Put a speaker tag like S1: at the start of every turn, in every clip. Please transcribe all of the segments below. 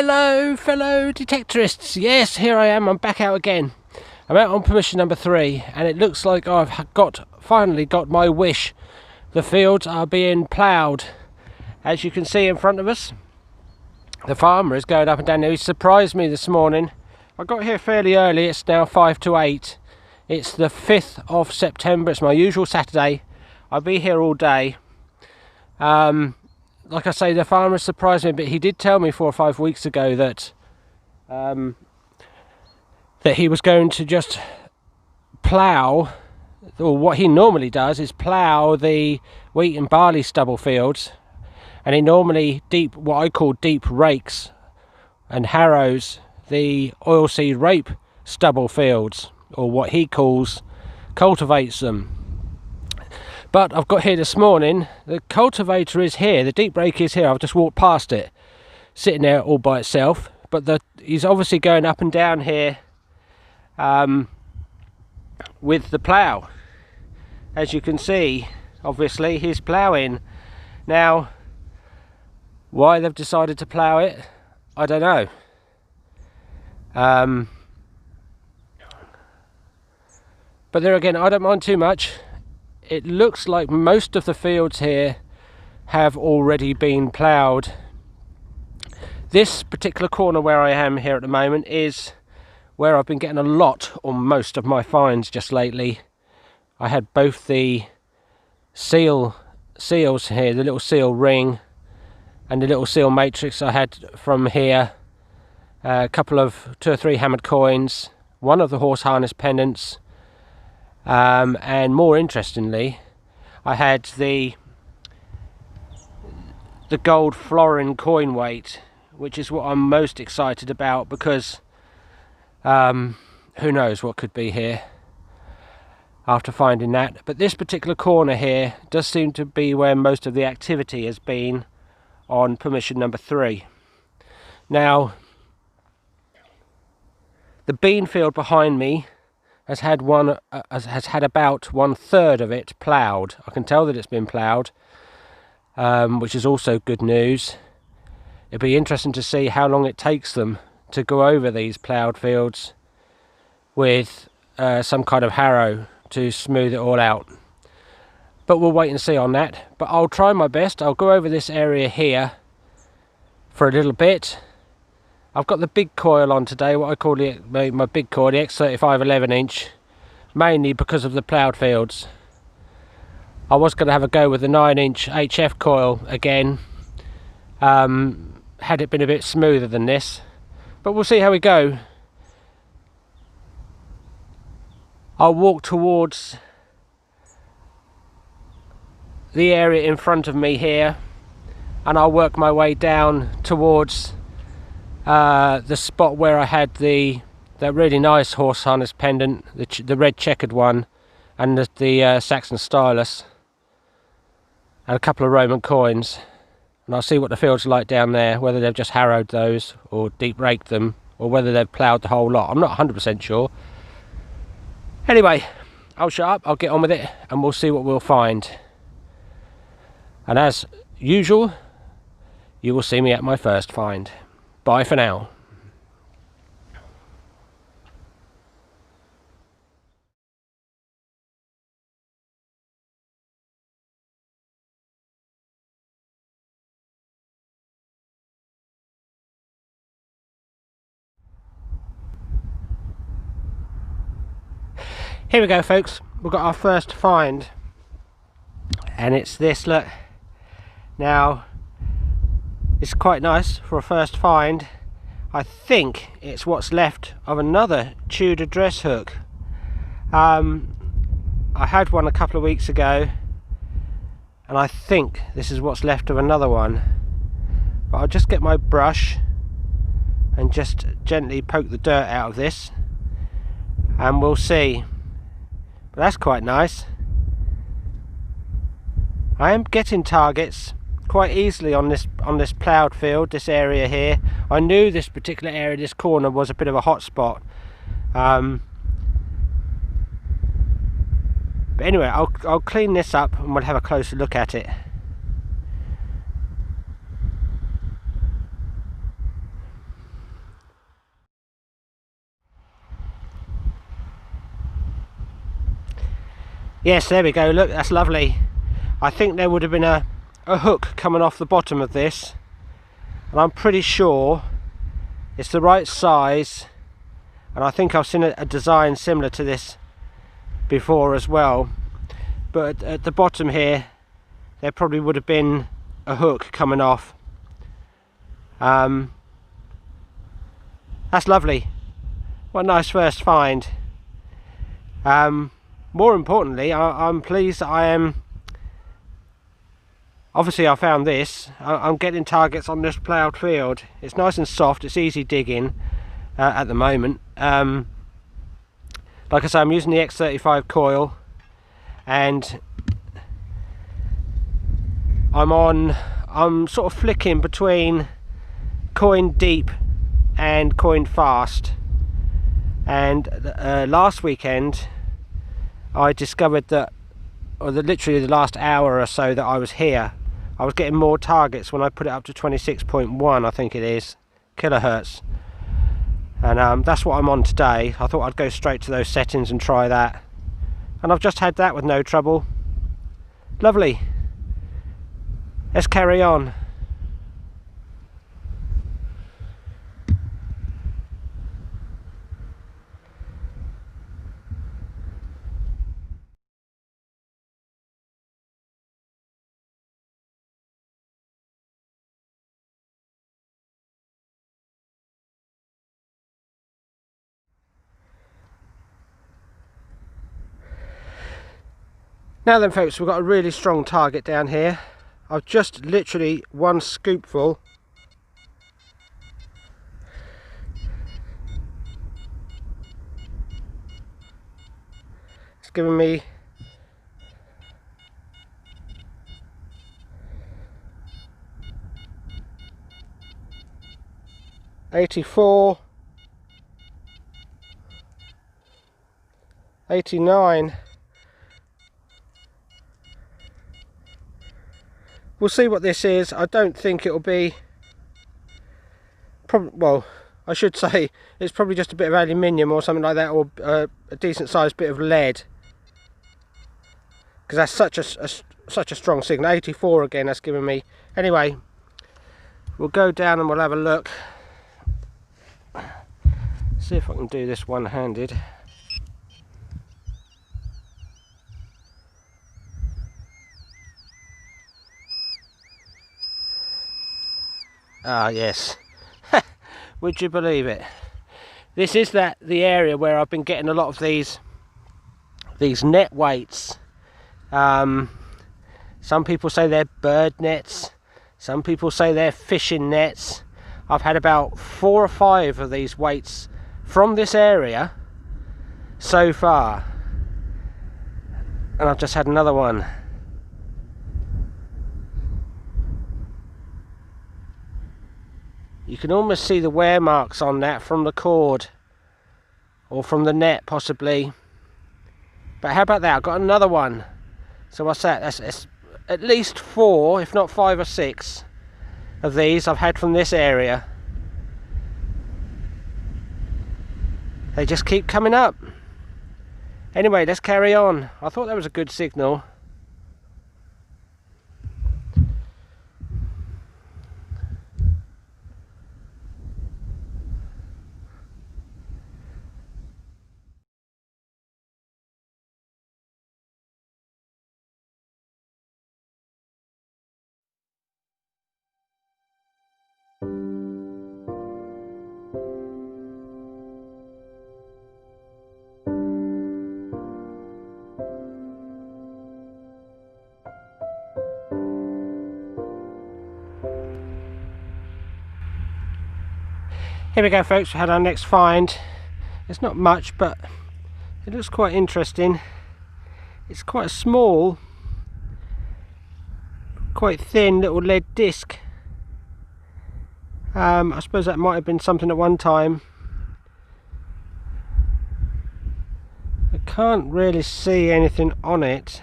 S1: Hello fellow detectorists, yes, here I am, I'm back out again. I'm out on permission number 3 and it looks like I've finally got my wish. The fields are being ploughed. As you can see in front of us, the farmer is going up and down there. He surprised me this morning. I got here fairly early, it's now 5 to 8. It's the 5th of September, it's my usual Saturday. I'll be here all day. Like I say, the farmer surprised me, but he did tell me 4 or 5 weeks ago that that he was going to just plough, or what he normally does is plough the wheat and barley stubble fields, and he normally what I call deep rakes and harrows the oilseed rape stubble fields, or what he calls cultivates them. But I've got here this morning, the cultivator is here, the deep rake is here, I've just walked past it, sitting there all by itself, but he's obviously going up and down here with the plough. As you can see, obviously he's ploughing. Now, why they've decided to plough it, I don't know. But there again, I don't mind too much. It looks like most of the fields here have already been ploughed. This particular corner where I am here at the moment is where I've been getting a lot or most of my finds just lately. I had both the seals here, the little seal ring and the little seal matrix I had from here, a couple of 2 or 3 hammered coins, one of the horse harness pendants, and more interestingly, I had the gold florin coin weight, which is what I'm most excited about, because who knows what could be here after finding that. But this particular corner here does seem to be where most of the activity has been on permission number 3. Now, the bean field behind me has had about 1/3 of it ploughed. I can tell that it's been ploughed, which is also good news. It'd be interesting to see how long it takes them to go over these ploughed fields with some kind of harrow to smooth it all out. But we'll wait and see on that. But I'll try my best. I'll go over this area here for a little bit. I've got the big coil on today, what I call my big coil, the X35 11-inch, mainly because of the ploughed fields. I was going to have a go with the 9-inch HF coil again, had it been a bit smoother than this, but we'll see how we go. I'll walk towards the area in front of me here, and I'll work my way down towards the spot where I had that really nice horse harness pendant, the red checkered one, and the Saxon stylus, and a couple of Roman coins, and I'll see what the fields are like down there, whether they've just harrowed those or deep raked them, or whether they've ploughed the whole lot. I'm not 100% sure. Anyway, I'll shut up, I'll get on with it, and we'll see what we'll find. And as usual, you will see me at my first find. Bye for now. Here we go, folks. We've got our first find, and it's this, look. Now, it's quite nice for a first find. I think it's what's left of another Tudor dress hook. I had one a couple of weeks ago, and I think this is what's left of another one. But I'll just get my brush and just gently poke the dirt out of this, and we'll see. But that's quite nice. I am getting targets quite easily on this ploughed field, this area here. I knew this particular area, this corner, was a bit of a hot spot. But anyway, I'll clean this up and we'll have a closer look at it. Yes, there we go, look, that's lovely. I think there would have been a hook coming off the bottom of this, and I'm pretty sure it's the right size, and I think I've seen a design similar to this before as well, but at the bottom here there probably would have been a hook coming off. That's lovely. What a nice first find. More importantly, I'm pleased that I am, obviously I found this, I'm getting targets on this ploughed field. It's nice and soft, it's easy digging at the moment. Like I say, I'm using the X35 coil, and I'm sort of flicking between coin deep and coin fast. And last weekend I discovered that, literally the last hour or so that I was here, I was getting more targets when I put it up to 26.1, I think it is, kilohertz. And that's what I'm on today. I thought I'd go straight to those settings and try that. And I've just had that with no trouble. Lovely. Let's carry on. Now then folks, we've got a really strong target down here. I've just literally one scoopful. It's given me $84, $89. We'll see what this is. I don't think it'll be, well, I should say it's probably just a bit of aluminium or something like that, or a decent sized bit of lead, because that's such a strong signal. 84 again, that's given me. Anyway, we'll go down and we'll have a look. See if I can do this one-handed. Ah, yes. Would you believe it? This is the area where I've been getting a lot of these net weights. Some people say they're bird nets, some people say they're fishing nets. I've had about 4 or 5 of these weights from this area so far, and I've just had another one. You can almost see the wear marks on that from the cord, or from the net possibly. But how about that? I've got another one. So what's that? That's at least 4, if not 5 or 6 of these I've had from this area. They just keep coming up. Anyway, let's carry on. I thought that was a good signal. Here we go folks, we had our next find. It's not much, but it looks quite interesting. It's quite a small, quite thin little lead disc. I suppose that might have been something at one time. I can't really see anything on it.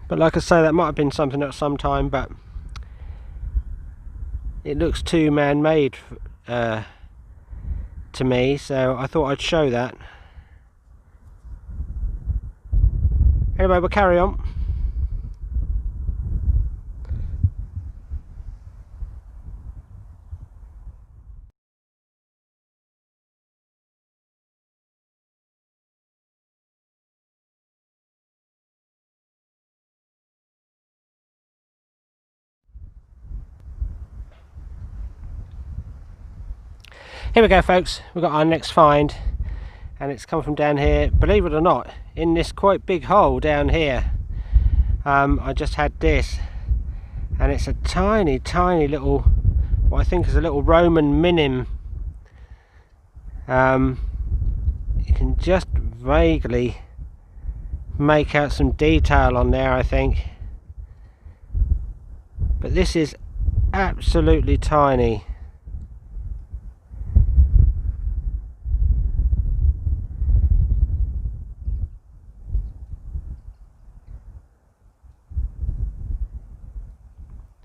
S1: But like I say, that might have been something at some time, but it looks too man-made to to me, so I thought I'd show that. Anyway, we'll carry on. Here we go, folks. We've got our next find, and it's come from down here, believe it or not, in this quite big hole down here. I just had this, and it's a tiny little, what I think is a little Roman minim. You can just vaguely make out some detail on there, I think, but this is absolutely tiny.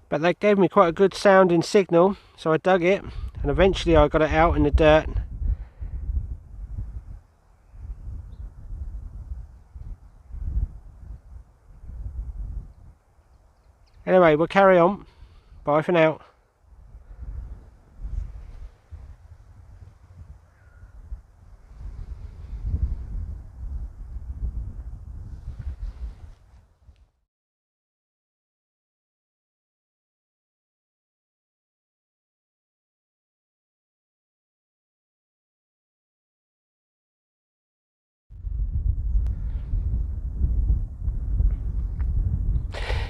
S1: But that gave me quite a good sounding signal, so I dug it, and eventually I got it out in the dirt. Anyway, we'll carry on. Bye for now.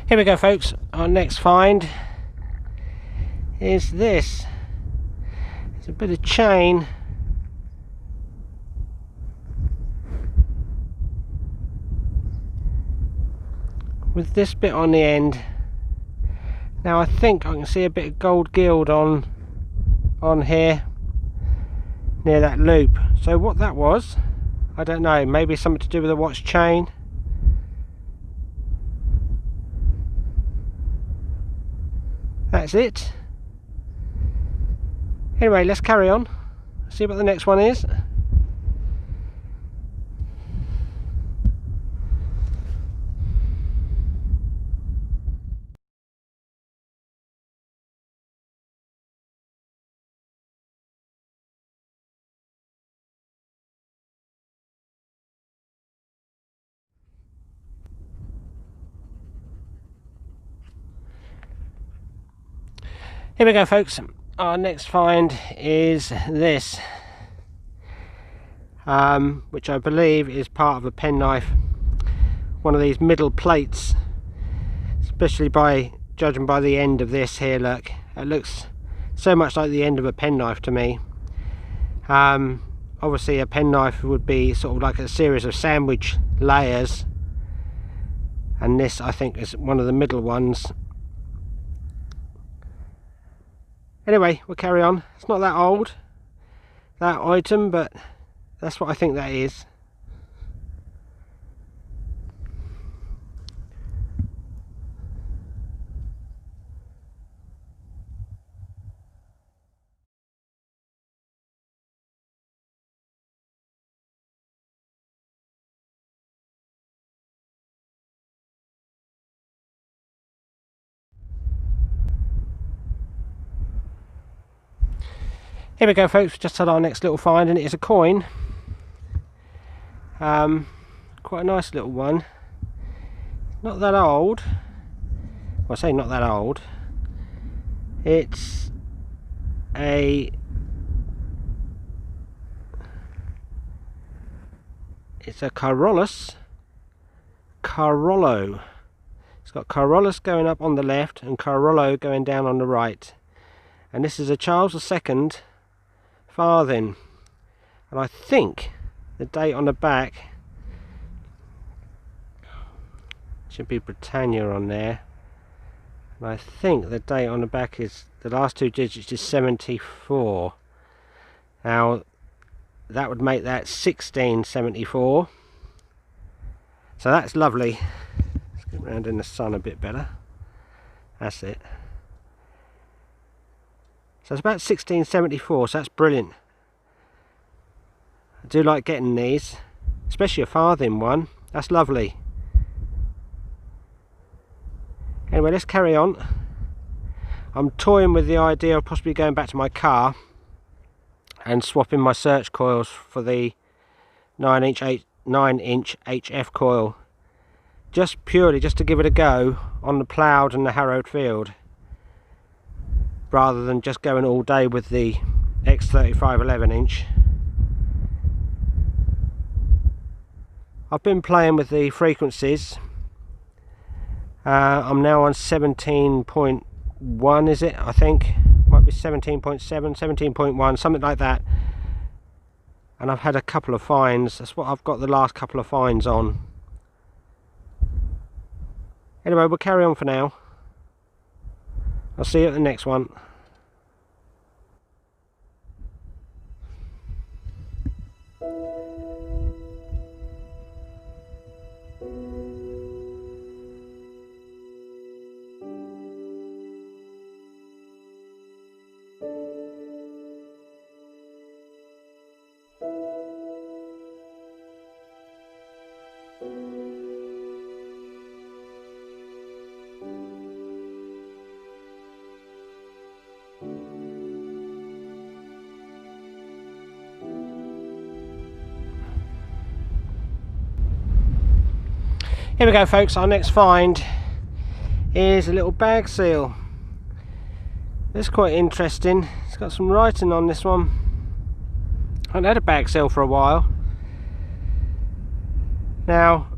S1: Here we go, folks. Our next find is this. It's a bit of chain. With this bit on the end. Now I think I can see a bit of gold gild on here near that loop. So what that was, I don't know. Maybe something to do with the watch chain. That's it. Anyway, let's carry on. See what the next one is. Here we go, folks. Our next find is this, which I believe is part of a penknife, one of these middle plates, especially by judging by the end of this here. Look, it looks so much like the end of a penknife to me. Obviously a penknife would be sort of like a series of sandwich layers, and this I think is one of the middle ones. Anyway, we'll carry on. It's not that old, that item, but that's what I think that is. Here we go, folks. Just had our next little find, and it is a coin. Quite a nice little one. Not that old. Well, I say not that old. It's a Carolus. Carollo. It's got Carolus going up on the left and Carollo going down on the right. And this is a Charles II farthing, and I think the date on the back should be Britannia on there, and I think the date on the back is, the last two digits is 74. Now that would make that 1674, so that's lovely. Let's get around in the sun a bit better. That's it. So it's about 1674, so that's brilliant. I do like getting these, especially a farthing one. That's lovely. Anyway, let's carry on. I'm toying with the idea of possibly going back to my car and swapping my search coils for the 9-inch HF coil, just purely to give it a go on the ploughed and the harrowed field, rather than just going all day with the X35 11-inch. I've been playing with the frequencies. I'm now on 17.1, is it? I think might be 17.7, 17.1, something like that. And I've had a couple of fines. That's what I've got the last couple of fines on. Anyway, we'll carry on for now. I'll see you at the next one. Here we go, folks. Our next find is a little bag seal. It's quite interesting. It's got some writing on this one. I haven't had a bag seal for a while. Now,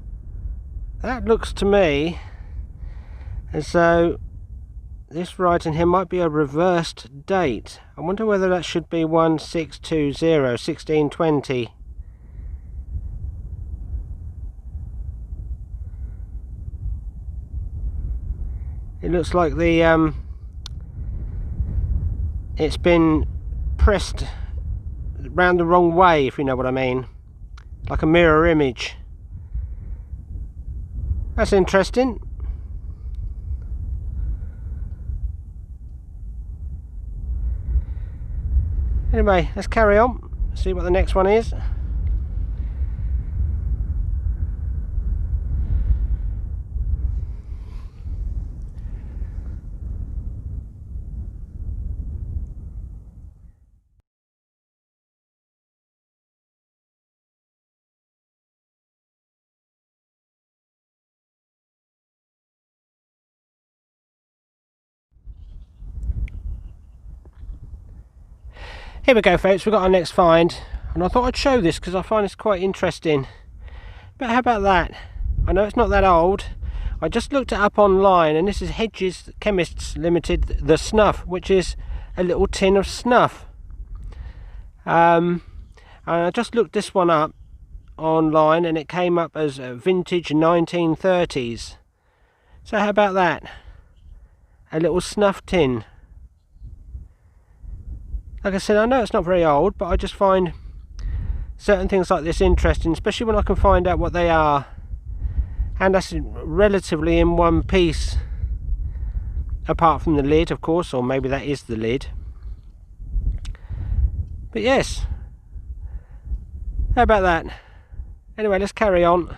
S1: that looks to me as though this writing here might be a reversed date. I wonder whether that should be 1620, 1620. It looks like the it's been pressed round the wrong way, if you know what I mean, like a mirror image. That's interesting. Anyway, let's carry on, see what the next one is. Here we go, folks, we've got our next find, and I thought I'd show this because I find this quite interesting. But how about that? I know it's not that old. I just looked it up online, and this is Hedges Chemists Limited, the snuff, which is a little tin of snuff. And I just looked this one up online, and it came up as vintage 1930s. So how about that? A little snuff tin. Like I said, I know it's not very old, but I just find certain things like this interesting, especially when I can find out what they are. And that's relatively in one piece, apart from the lid, of course, or maybe that is the lid. But yes, how about that? Anyway, let's carry on.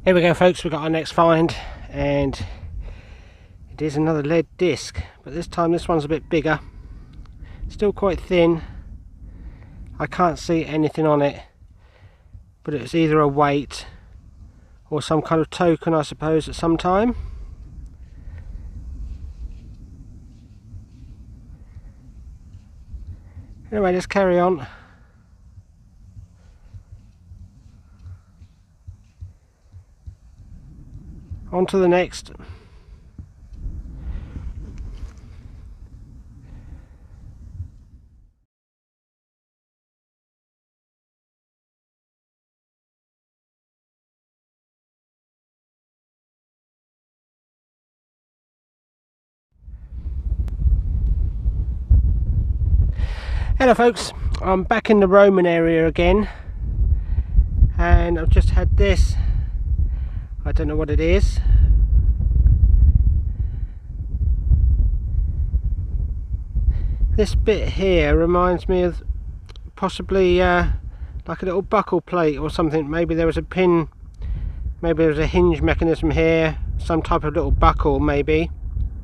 S1: Here we go, folks, we've got our next find, and it is another lead disc, but this time this one's a bit bigger, still quite thin. I can't see anything on it, but it's either a weight or some kind of token, I suppose, at some time. Anyway, let's carry on. On to the next. Hello folks, I'm back in the Roman area again, and I've just had this, I don't know what it is. This bit here reminds me of possibly like a little buckle plate or something. Maybe there was a pin, maybe there was a hinge mechanism here, some type of little buckle maybe.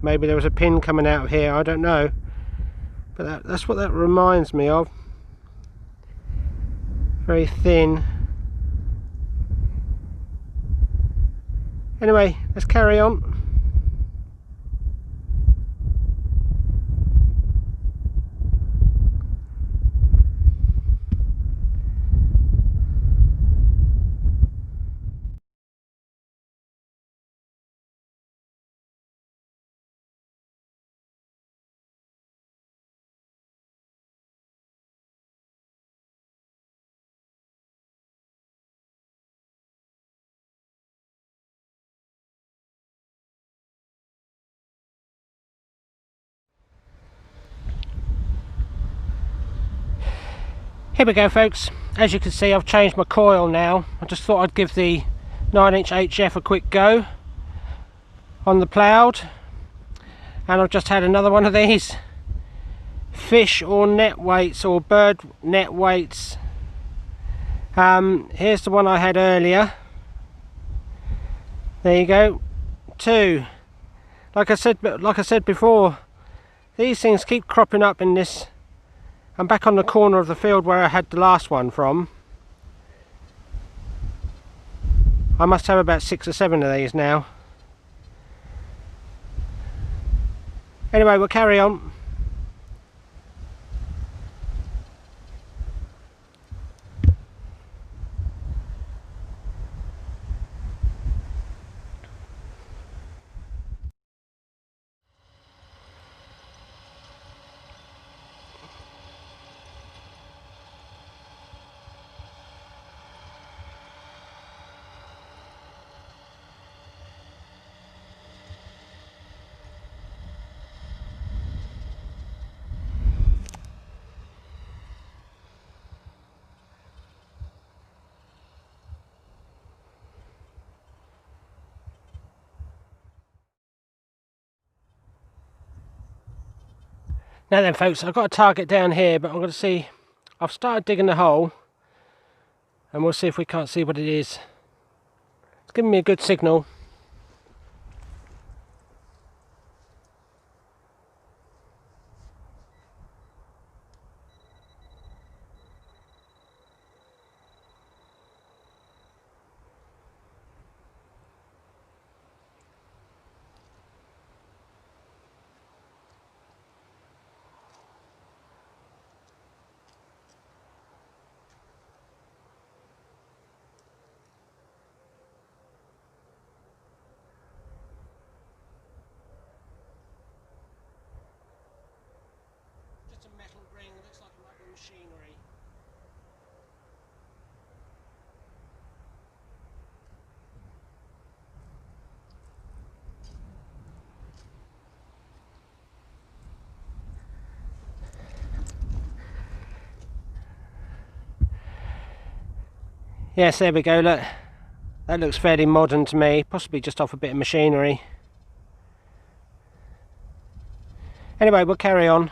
S1: Maybe there was a pin coming out of here, I don't know. But that's what that reminds me of. Very thin. Anyway, let's carry on. Here we go folks, as you can see I've changed my coil now. I just thought I'd give the 9" HF a quick go on the ploughed, and I've just had another one of these fish or net weights or bird net weights. Here's the one I had earlier. There you go, 2. Like I said before, these things keep cropping up in this. I'm back on the corner of the field where I had the last one from. I must have about 6 or 7 of these now. Anyway, we'll carry on. Now then folks, I've got a target down here, but I'm going to see, I've started digging the hole, and we'll see if we can't see what it is. It's giving me a good signal. Metal ring, looks like it might be machinery. Yes, there we go, look. That looks fairly modern to me, possibly just off a bit of machinery. Anyway, we'll carry on.